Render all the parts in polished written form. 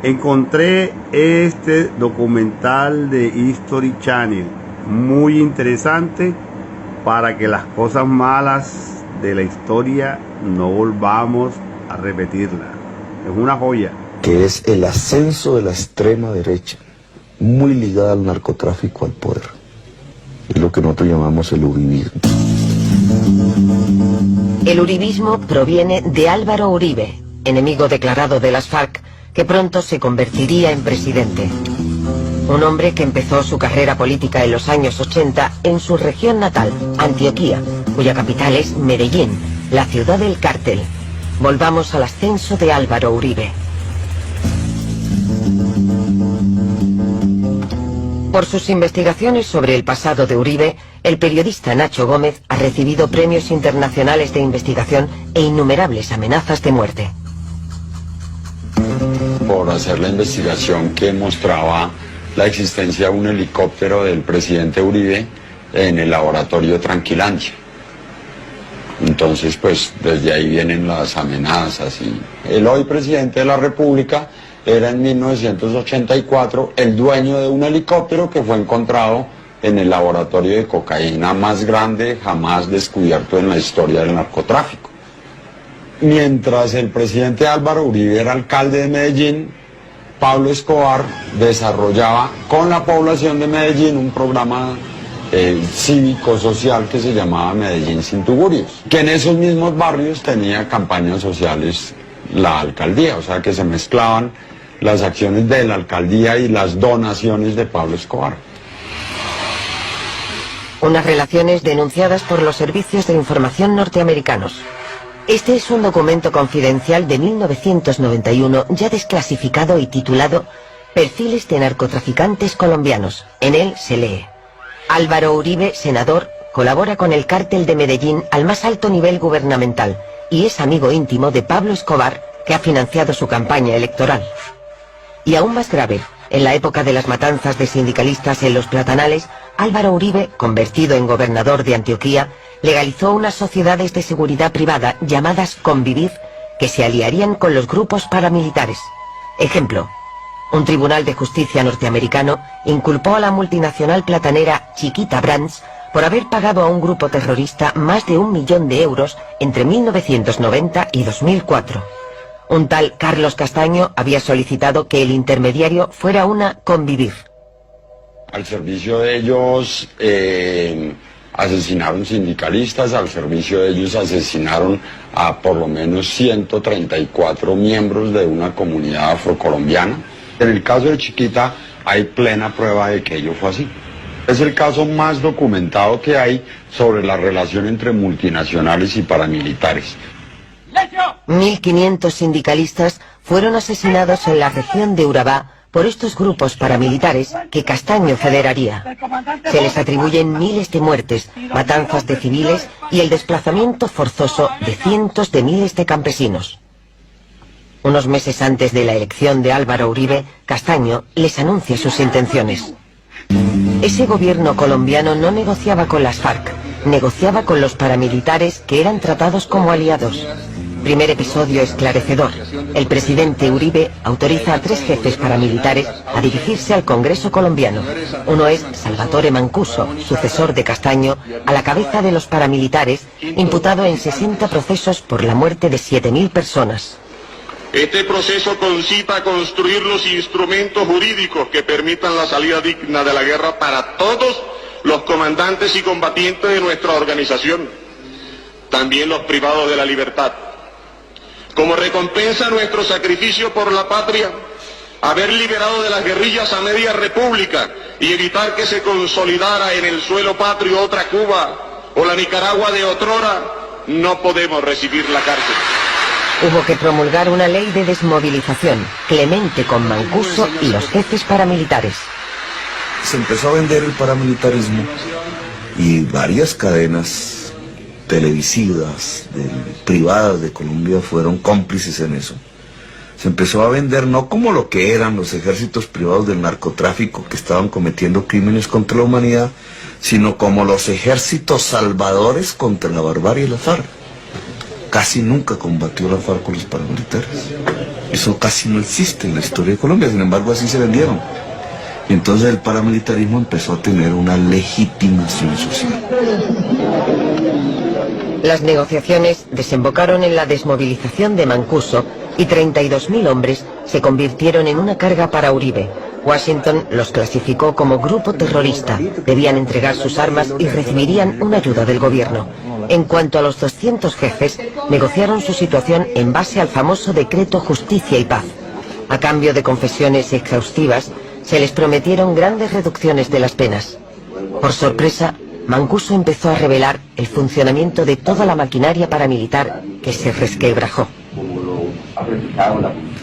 Encontré este documental de History Channel, muy interesante para que las cosas malas de la historia no volvamos a repetirlas. Es una joya. Que es el ascenso de la extrema derecha, muy ligada al narcotráfico, al poder. Es lo que nosotros llamamos el uribismo. El uribismo proviene de Álvaro Uribe, enemigo declarado de las FARC, que pronto se convertiría en presidente. Un hombre que empezó su carrera política en los años 80 en su región natal, Antioquía, cuya capital es Medellín, la ciudad del cártel. Volvamos al ascenso de Álvaro Uribe. Por sus investigaciones sobre el pasado de Uribe, el periodista Nacho Gómez ha recibido premios internacionales de investigación e innumerables amenazas de muerte. Por hacer la investigación que mostraba la existencia de un helicóptero del presidente Uribe en el laboratorio Tranquilandia. Entonces, pues, desde ahí vienen las amenazas. Y el hoy presidente de la República era en 1984 el dueño de un helicóptero que fue encontrado en el laboratorio de cocaína más grande jamás descubierto en la historia del narcotráfico. Mientras el presidente Álvaro Uribe era alcalde de Medellín, Pablo Escobar desarrollaba con la población de Medellín un programa cívico-social que se llamaba Medellín sin tugurios, que en esos mismos barrios tenía campañas sociales la alcaldía, o sea que se mezclaban las acciones de la alcaldía y las donaciones de Pablo Escobar. Unas relaciones denunciadas por los servicios de información norteamericanos. Este es un documento confidencial de 1991 ya desclasificado y titulado Perfiles de narcotraficantes colombianos. En él se lee: Álvaro Uribe, senador, colabora con el cártel de Medellín al más alto nivel gubernamental y es amigo íntimo de Pablo Escobar, que ha financiado su campaña electoral. Y aún más grave, en la época de las matanzas de sindicalistas en los Platanales, Álvaro Uribe, convertido en gobernador de Antioquía, legalizó unas sociedades de seguridad privada llamadas Convivir, que se aliarían con los grupos paramilitares. Ejemplo: un tribunal de justicia norteamericano inculpó a la multinacional platanera Chiquita Brands por haber pagado a un grupo terrorista más de 1 millón de euros entre 1990 y 2004. Un tal Carlos Castaño había solicitado que el intermediario fuera una Convivir. Al servicio de ellos asesinaron sindicalistas, al servicio de ellos asesinaron a por lo menos 134 miembros de una comunidad afrocolombiana. En el caso de Chiquita hay plena prueba de que ello fue así. Es el caso más documentado que hay sobre la relación entre multinacionales y paramilitares. 1.500 sindicalistas fueron asesinados en la región de Urabá por estos grupos paramilitares que Castaño federaría. Se les atribuyen miles de muertes, matanzas de civiles y el desplazamiento forzoso de cientos de miles de campesinos. Unos meses antes de la elección de Álvaro Uribe, Castaño les anuncia sus intenciones. Ese gobierno colombiano no negociaba con las FARC, negociaba con los paramilitares que eran tratados como aliados. Primer episodio esclarecedor. El presidente Uribe autoriza a 3 jefes paramilitares a dirigirse al Congreso colombiano. Uno es Salvatore Mancuso, sucesor de Castaño, a la cabeza de los paramilitares, imputado en 60 procesos por la muerte de 7.000 personas. Este proceso concita a construir los instrumentos jurídicos que permitan la salida digna de la guerra para todos los comandantes y combatientes de nuestra organización, también los privados de la libertad. Como recompensa a nuestro sacrificio por la patria, haber liberado de las guerrillas a media república y evitar que se consolidara en el suelo patrio otra Cuba o la Nicaragua de otrora, no podemos recibir la cárcel. Hubo que promulgar una ley de desmovilización, clemente con Mancuso y los jefes paramilitares. Se empezó a vender el paramilitarismo y varias cadenas televisivas, privadas de Colombia fueron cómplices en eso. Se empezó a vender no como lo que eran los ejércitos privados del narcotráfico que estaban cometiendo crímenes contra la humanidad, sino como los ejércitos salvadores contra la barbarie y la FARC. casi nunca combatió la FARC con los paramilitares. Eso casi no existe en la historia de Colombia, sin embargo así se vendieron. Y entonces el paramilitarismo empezó a tener una legitimación social. Las negociaciones desembocaron en la desmovilización de Mancuso y 32.000 hombres se convirtieron en una carga para Uribe. Washington los clasificó como grupo terrorista, debían entregar sus armas y recibirían una ayuda del gobierno. En cuanto a los 200 jefes, negociaron su situación en base al famoso decreto Justicia y Paz. A cambio de confesiones exhaustivas, se les prometieron grandes reducciones de las penas. Por sorpresa, Mancuso empezó a revelar el funcionamiento de toda la maquinaria paramilitar que se resquebrajó.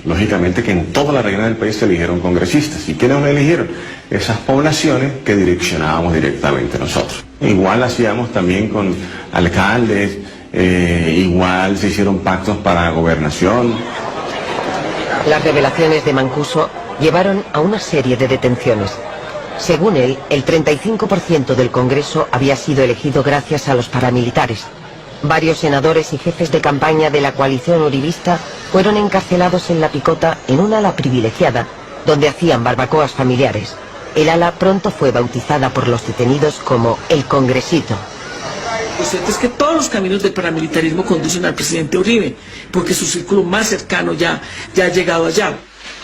Lógicamente que en toda la región del país se eligieron congresistas. ¿Y quiénes los eligieron? Esas poblaciones que direccionábamos directamente nosotros. Igual hacíamos también con alcaldes, igual se hicieron pactos para gobernación. Las revelaciones de Mancuso llevaron a una serie de detenciones. Según él, el 35% del Congreso había sido elegido gracias a los paramilitares. Varios senadores y jefes de campaña de la coalición uribista fueron encarcelados en La Picota en un ala privilegiada, donde hacían barbacoas familiares. El ala pronto fue bautizada por los detenidos como el Congresito. Lo cierto es que todos los caminos del paramilitarismo conducen al presidente Uribe, porque su círculo más cercano ya ha llegado allá.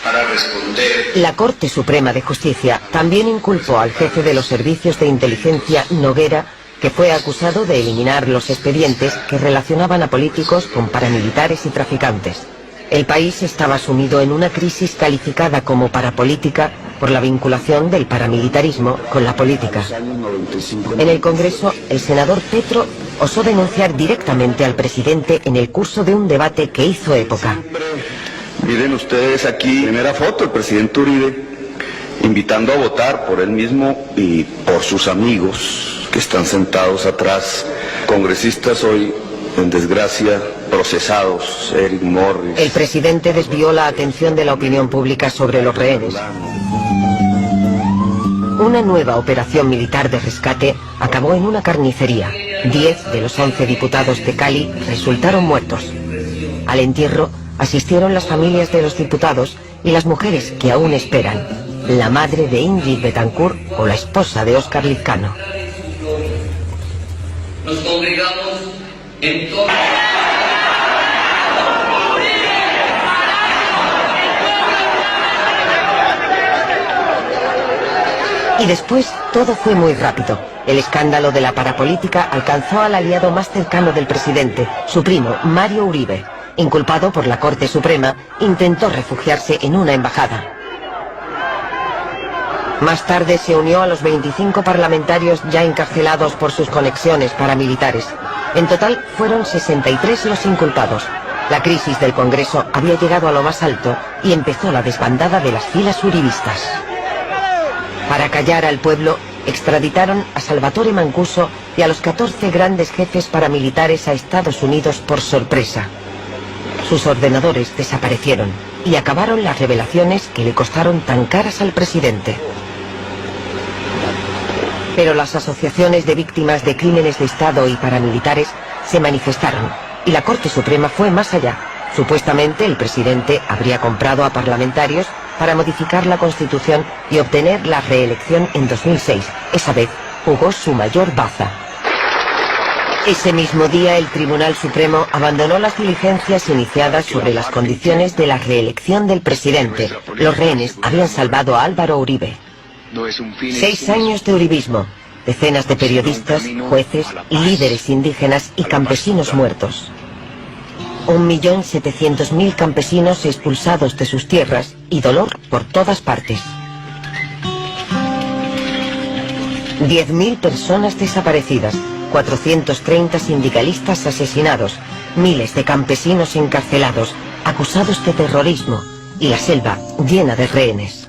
Para responder. La Corte Suprema de Justicia también inculpó al jefe de los servicios de inteligencia, Noguera, que fue acusado de eliminar los expedientes que relacionaban a políticos con paramilitares y traficantes. El país estaba sumido en una crisis calificada como parapolítica por la vinculación del paramilitarismo con la política. En el Congreso, el senador Petro osó denunciar directamente al presidente en el curso de un debate que hizo época. Miren ustedes aquí, primera foto, el presidente Uribe, invitando a votar por él mismo y por sus amigos que están sentados atrás, congresistas hoy en desgracia, procesados, Eric Morris. El presidente desvió la atención de la opinión pública sobre los rehenes. Una nueva operación militar de rescate acabó en una carnicería. 10 de los 11 diputados de Cali resultaron muertos. Al entierro asistieron las familias de los diputados y las mujeres que aún esperan, la madre de Ingrid Betancourt o la esposa de Óscar Lizcano. Nos congregamos en torno. Y después todo fue muy rápido. El escándalo de la parapolítica alcanzó al aliado más cercano del presidente, su primo, Mario Uribe. Inculpado por la Corte Suprema, intentó refugiarse en una embajada. Más tarde se unió a los 25 parlamentarios ya encarcelados por sus conexiones paramilitares. En total fueron 63 los inculpados. La crisis del Congreso había llegado a lo más alto y empezó la desbandada de las filas uribistas. Para callar al pueblo, extraditaron a Salvatore Mancuso y a los 14 grandes jefes paramilitares a Estados Unidos por sorpresa. Sus ordenadores desaparecieron y acabaron las revelaciones que le costaron tan caras al presidente. Pero las asociaciones de víctimas de crímenes de Estado y paramilitares se manifestaron y la Corte Suprema fue más allá. Supuestamente el presidente habría comprado a parlamentarios para modificar la Constitución y obtener la reelección en 2006. Esa vez jugó su mayor baza. Ese mismo día el Tribunal Supremo abandonó las diligencias iniciadas sobre las condiciones de la reelección del presidente. Los rehenes habían salvado a Álvaro Uribe. 6 años de uribismo, decenas de periodistas, jueces y líderes indígenas y campesinos muertos. 1.700.000 campesinos expulsados de sus tierras y dolor por todas partes. 10.000 personas desaparecidas, 430 sindicalistas asesinados, miles de campesinos encarcelados, acusados de terrorismo y la selva llena de rehenes.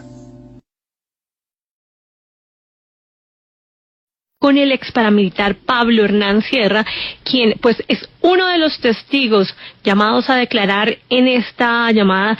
Con el ex paramilitar Pablo Hernán Sierra, quien pues es uno de los testigos llamados a declarar en esta llamada